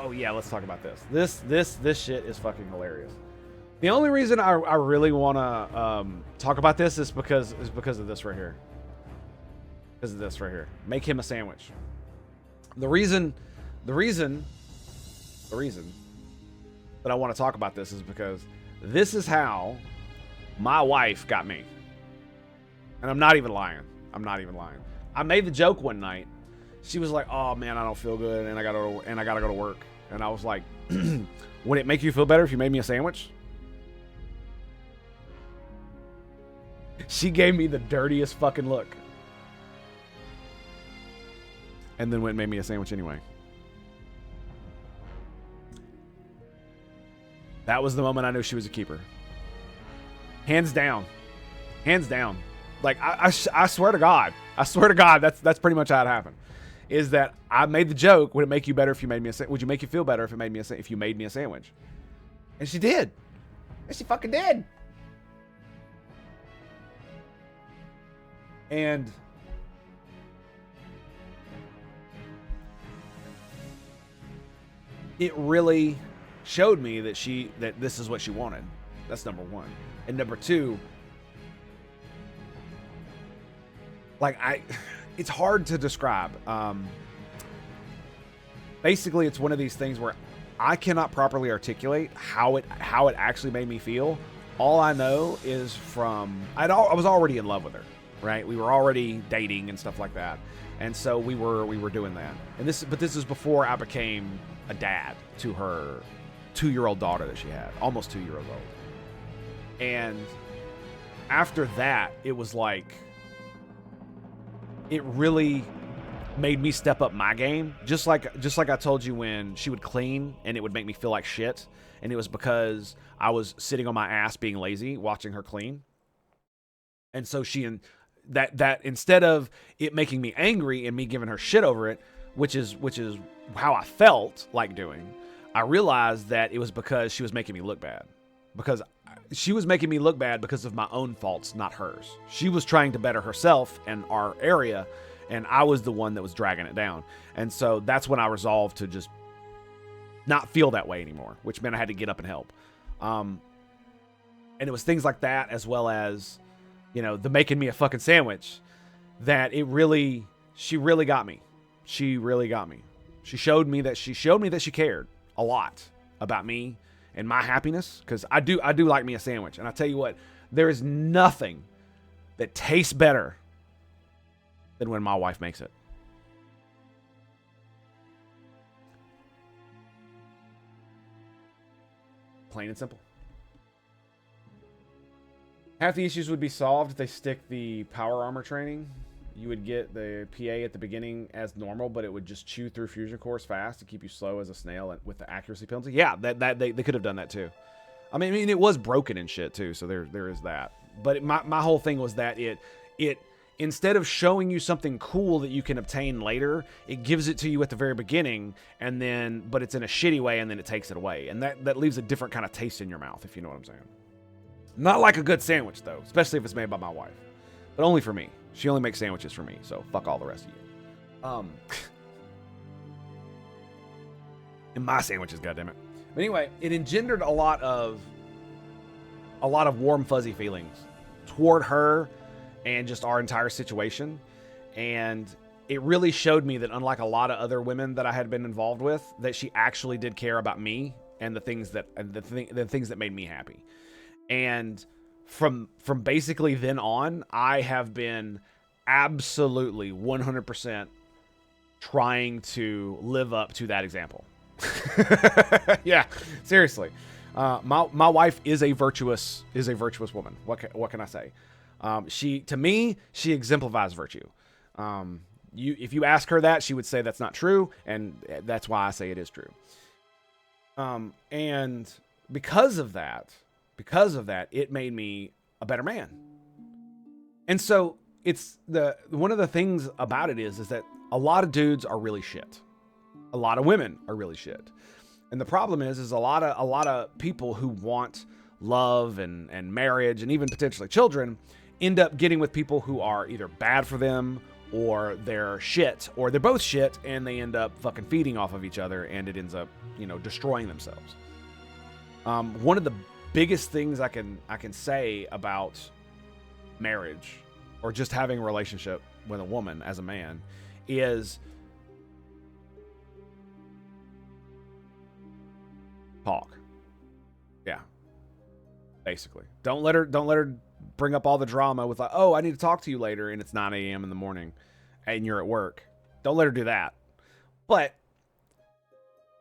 Oh yeah, let's talk about this. This shit is fucking hilarious. The only reason I really want to talk about this is because of this right here. Because of this right here. Make him a sandwich. The reason that I want to talk about this is because this is how my wife got me. And I'm not even lying. I made the joke one night. She was like, "Oh man, I don't feel good, and I gotta go to work." And I was like, "Would it make you feel better if you made me a sandwich?" She gave me the dirtiest fucking look, and then went and made me a sandwich anyway. That was the moment I knew she was a keeper. Hands down. Like I swear to God, that's pretty much how it happened. Is that I made the joke, would it make you better if you made me a sandwich? Would you make you feel better if you made me a sandwich? And she did. And she fucking did. And it really showed me that this is what she wanted. That's number one. And number two, it's hard to describe. Basically, it's one of these things where I cannot properly articulate how it actually made me feel. All I know is I was already in love with her, right? We were already dating and stuff like that, and so we were doing that. And this is before I became a dad to her 2-year-old daughter that she had, almost 2 years old. And after that, it was like, it really made me step up my game. Just like I told you when she would clean and it would make me feel like shit. And it was because I was sitting on my ass being lazy watching her clean. And so that instead of it making me angry and me giving her shit over it, which is how I felt like doing, I realized that it was because she was making me look bad. Because she was making me look bad because of my own faults, not hers. She was trying to better herself and our area, and I was the one that was dragging it down. And so that's when I resolved to just not feel that way anymore, which meant I had to get up and help. And it was things like that, as well as, the making me a fucking sandwich, that she really got me. She really got me. She showed me that she cared a lot about me and my happiness, because I do like me a sandwich. And I tell you what, there is nothing that tastes better than when my wife makes it. Plain and simple. Half the issues would be solved if they stick the power armor training. You would get the PA at the beginning as normal, but it would just chew through fusion cores fast to keep you slow as a snail with the accuracy penalty. Yeah, that they could have done that too. I mean, it was broken and shit too, so there is that. But my whole thing was that it instead of showing you something cool that you can obtain later, it gives it to you at the very beginning, but it's in a shitty way, and then it takes it away, and that leaves a different kind of taste in your mouth, if you know what I'm saying. Not like a good sandwich though, especially if it's made by my wife, but only for me. She only makes sandwiches for me, so fuck all the rest of you. And my sandwiches, goddammit. But anyway, it engendered a lot of warm, fuzzy feelings toward her and just our entire situation. And it really showed me that, unlike a lot of other women that I had been involved with, that she actually did care about me and the things that made me happy. And from basically then on, I have been absolutely 100% trying to live up to that example. Yeah, seriously. My wife is a virtuous woman. What can I say? To me, she exemplifies virtue. If you ask her that, she would say that's not true, and that's why I say it is true. And because of that, it made me a better man. And so it's one of the things about it is that a lot of dudes are really shit. A lot of women are really shit. And the problem is a lot of people who want love and marriage and even potentially children end up getting with people who are either bad for them or they're shit, or they're both shit, and they end up fucking feeding off of each other, and it ends up, destroying themselves. One of the biggest things I can say about marriage, or just having a relationship with a woman as a man, is talk. Yeah. Basically. Don't let her bring up all the drama with like, oh, I need to talk to you later, and it's 9 a.m. in the morning and you're at work. Don't let her do that. But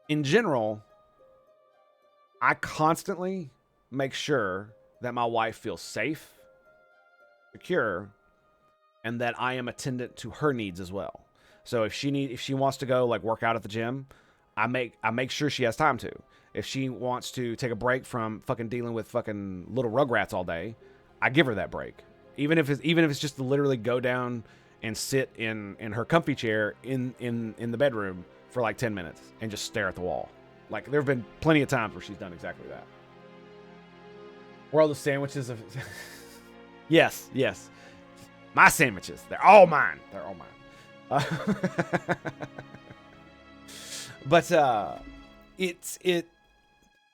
in general, I constantly make sure that my wife feels safe, secure, and that I am attendant to her needs as well. So if she wants to go like work out at the gym, I make sure she has time to. If she wants to take a break from fucking dealing with fucking little rugrats all day, I give her that break. Even if it's just to literally go down and sit in her comfy chair in the bedroom for like 10 minutes and just stare at the wall. Like, there have been plenty of times where she's done exactly that. Where all the sandwiches of yes. My sandwiches. They're all mine. But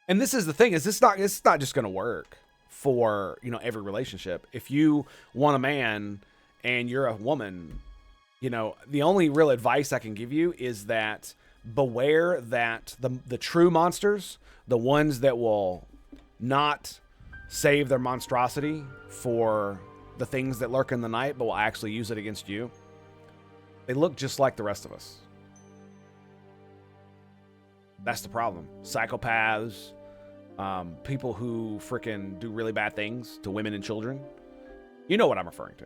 and this is the thing, is it's not just going to work for, every relationship. If you want a man and you're a woman, the only real advice I can give you is that beware that the true monsters, the ones that will not save their monstrosity for the things that lurk in the night, but will actually use it against you, they look just like the rest of us. That's the problem. Psychopaths, people who freaking do really bad things to women and children. You know what I'm referring to.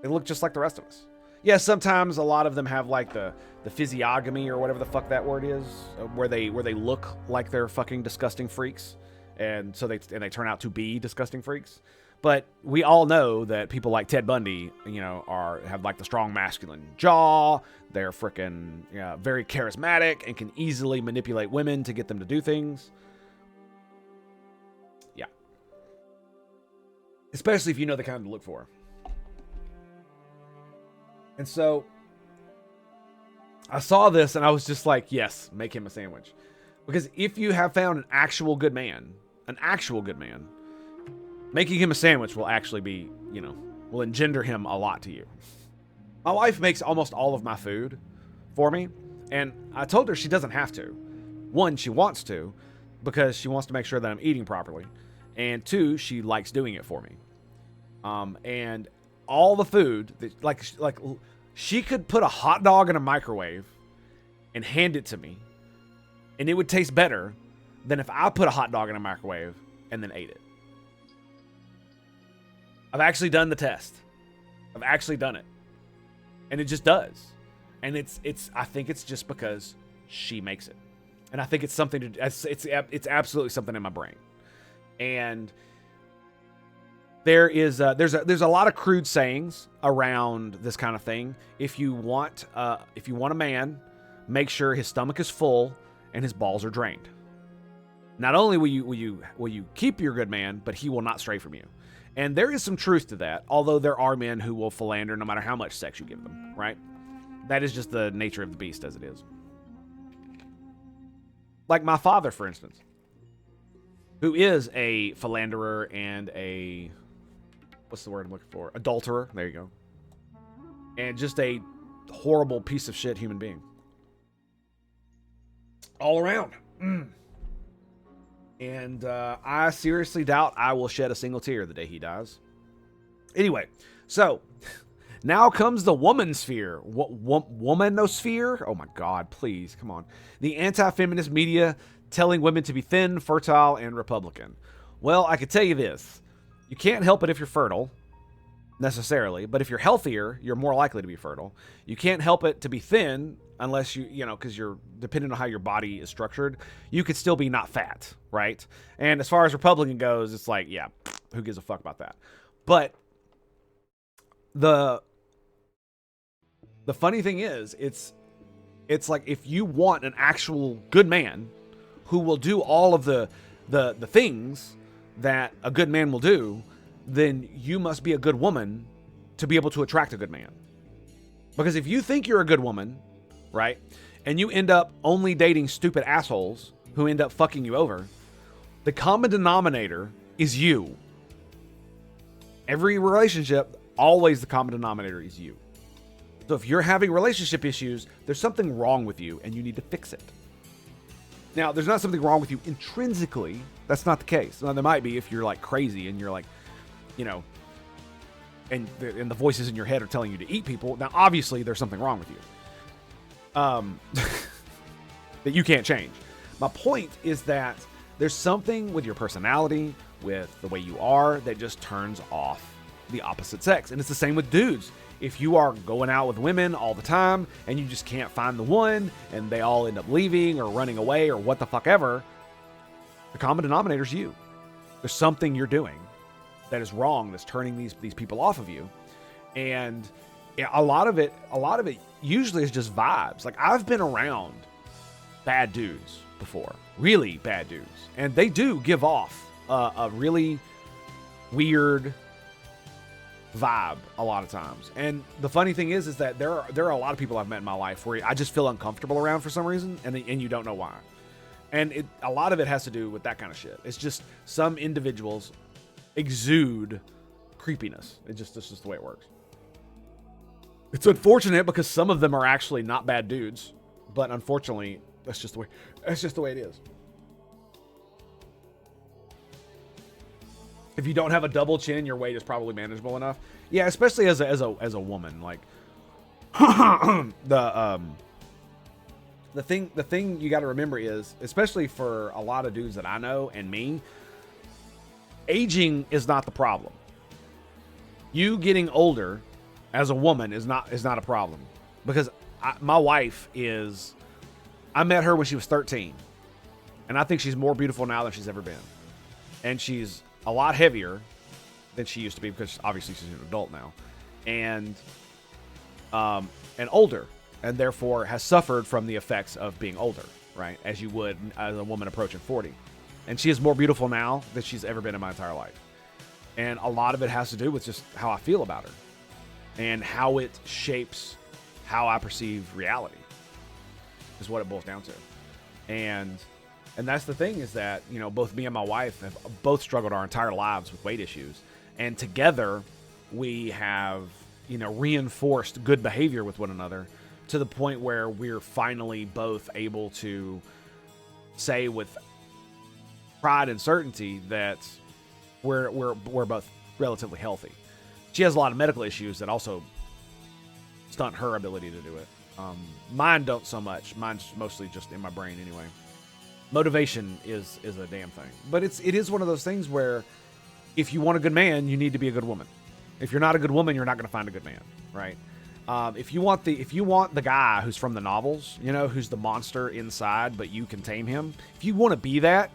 They look just like the rest of us. Yeah, sometimes a lot of them have like the physiognomy or whatever the fuck that word is, where they look like they're fucking disgusting freaks, and so they turn out to be disgusting freaks. But we all know that people like Ted Bundy, have like the strong masculine jaw. They're freaking very charismatic and can easily manipulate women to get them to do things. Yeah. Especially if you know the kind to look for. And so I saw this and I was just like, yes, make him a sandwich. Because if you have found an actual good man, making him a sandwich will actually be, will engender him a lot to you. My wife makes almost all of my food for me, and I told her she doesn't have to. One, she wants to, because she wants to make sure that I'm eating properly. And two, she likes doing it for me. And all the food, like she could put a hot dog in a microwave and hand it to me, and it would taste better than if I put a hot dog in a microwave and then ate it. I've actually done the test. I've actually done it. And it just does. And I think it's just because she makes it. And I think it's something it's absolutely something in my brain. And there's a lot of crude sayings around this kind of thing. If you want a man, make sure his stomach is full and his balls are drained. Not only will you keep your good man, but he will not stray from you. And there is some truth to that, although there are men who will philander no matter how much sex you give them, right? That is just the nature of the beast as it is. Like my father, for instance, who is a philanderer and a, what's the word I'm looking for? Adulterer. There you go. And just a horrible piece of shit human being. All around. And I seriously doubt I will shed a single tear the day he dies. Anyway, so now comes the woman sphere. Womanosphere? Oh my God, please, come on. The anti-feminist media telling women to be thin, fertile, and Republican. Well, I could tell you this. You can't help it if you're fertile, necessarily. But if you're healthier, you're more likely to be fertile. You can't help it to be thin unless because you're depending on how your body is structured. You could still be not fat, right? And as far as Republican goes, it's like, yeah, who gives a fuck about that? But the funny thing is, it's like if you want an actual good man who will do all of the things that a good man will do, then you must be a good woman to be able to attract a good man. Because if you think you're a good woman, right, and you end up only dating stupid assholes who end up fucking you over, the common denominator is you. Every relationship, always the common denominator is you. So if you're having relationship issues, there's something wrong with you and you need to fix it. Now, there's not something wrong with you intrinsically. That's not the case. Now, there might be if you're like crazy and you're like, you know, and the voices in your head are telling you to eat people. Now, obviously, there's something wrong with you that you can't change. My point is that there's something with your personality, with the way you are, that just turns off the opposite sex. And it's the same with dudes. If you are going out with women all the time and you just can't find the one and they all end up leaving or running away or what the fuck ever, the common denominator is you. There's something you're doing that is wrong that's turning these people off of you. And a lot of it usually is just vibes. Like, I've been around bad dudes before, really bad dudes, and they do give off a really weird vibe a lot of times. And the funny thing is that there are a lot of people I've met in my life where I just feel uncomfortable around for some reason, and you don't know why. And a lot of it has to do with that kind of shit. It's just some individuals exude creepiness. It's just the way it works. It's unfortunate because some of them are actually not bad dudes, but unfortunately, that's just the way it is. If you don't have a double chin, your weight is probably manageable enough. Yeah, especially as a woman. Like the thing you got to remember is, especially for a lot of dudes that I know and me, aging is not the problem. You getting older as a woman is not a problem, because my wife is. I met her when she was 13, and I think she's more beautiful now than she's ever been, and she's a lot heavier than she used to be because obviously she's an adult now, and older, and therefore has suffered from the effects of being older, right? As you would as a woman approaching 40. And she is more beautiful now than she's ever been in my entire life. And a lot of it has to do with just how I feel about her and how it shapes how I perceive reality is what it boils down to. And that's the thing, is that, you know, both me and my wife have both struggled our entire lives with weight issues. And together we have, you know, reinforced good behavior with one another to the point where we're finally both able to say with pride and certainty that we're both relatively healthy. She has a lot of medical issues that also stunt her ability to do it. Mine don't so much. Mine's mostly just in my brain anyway. Motivation is a damn thing. But it is one of those things where if you want a good man, you need to be a good woman. If you're not a good woman, you're not going to find a good man, right? If you want the guy who's from the novels, you know, who's the monster inside, but you can tame him. If you want to be that,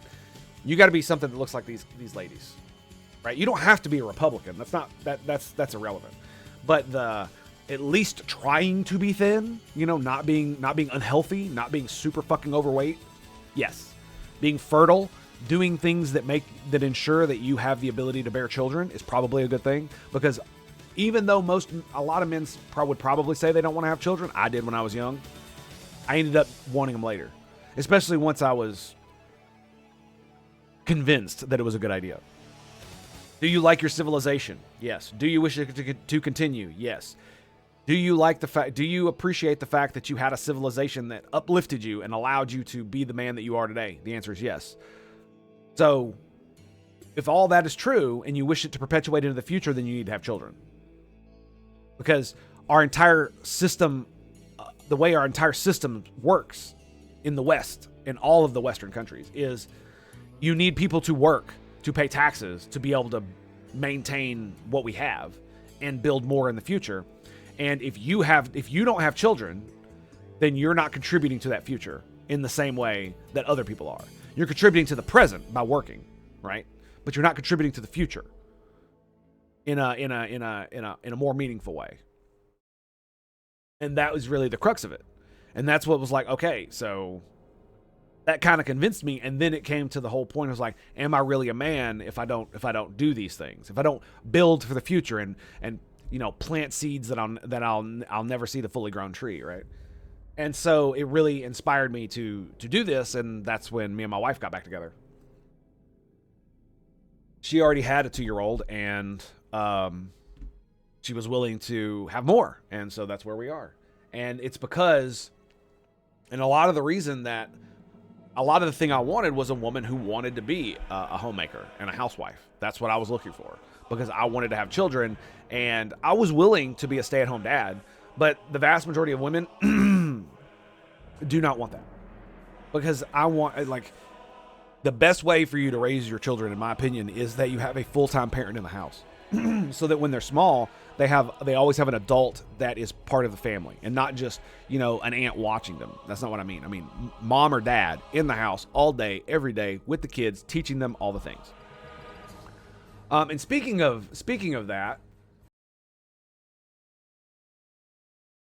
you got to be something that looks like these ladies, right? You don't have to be a Republican. That's irrelevant. But at least trying to be thin, you know, not being unhealthy, not being super fucking overweight. Yes. Being fertile, doing things that ensure that you have the ability to bear children is probably a good thing, because even though a lot of men would probably say they don't want to have children, I did when I was young, I ended up wanting them later, especially once I was convinced that it was a good idea. Do you like your civilization? Yes. Do you wish it to continue? Yes. Do you appreciate the fact that you had a civilization that uplifted you and allowed you to be the man that you are today? The answer is yes. So, if all that is true and you wish it to perpetuate into the future, then you need to have children. Because our entire system, the way our entire system works in the West, in all of the Western countries, is you need people to work, to pay taxes, to be able to maintain what we have and build more in the future. And if you don't have children, then you're not contributing to that future in the same way that other people are. You're contributing to the present by working, right? But you're not contributing to the future in a more meaningful way. And that was really the crux of it. And that's what was like, okay, so that kind of convinced me. And then it came to the whole point. I was like, am I really a man if I don't do these things? If I don't build for the future and plant seeds that I'll never see the fully grown tree, right? And so it really inspired me to do this, and that's when me and my wife got back together. She already had a 2-year-old, and she was willing to have more, and so that's where we are. And it's because, and a lot of the thing I wanted was a woman who wanted to be a homemaker and a housewife. That's what I was looking for, because I wanted to have children, and I was willing to be a stay-at-home dad, but the vast majority of women do not want that. Because I want, like, the best way for you to raise your children, in my opinion, is that you have a full-time parent in the house. So that when they're small, they always have an adult that is part of the family, and not just, an aunt watching them. That's not what I mean. I mean, mom or dad in the house all day, every day with the kids, teaching them all the things. And speaking of that,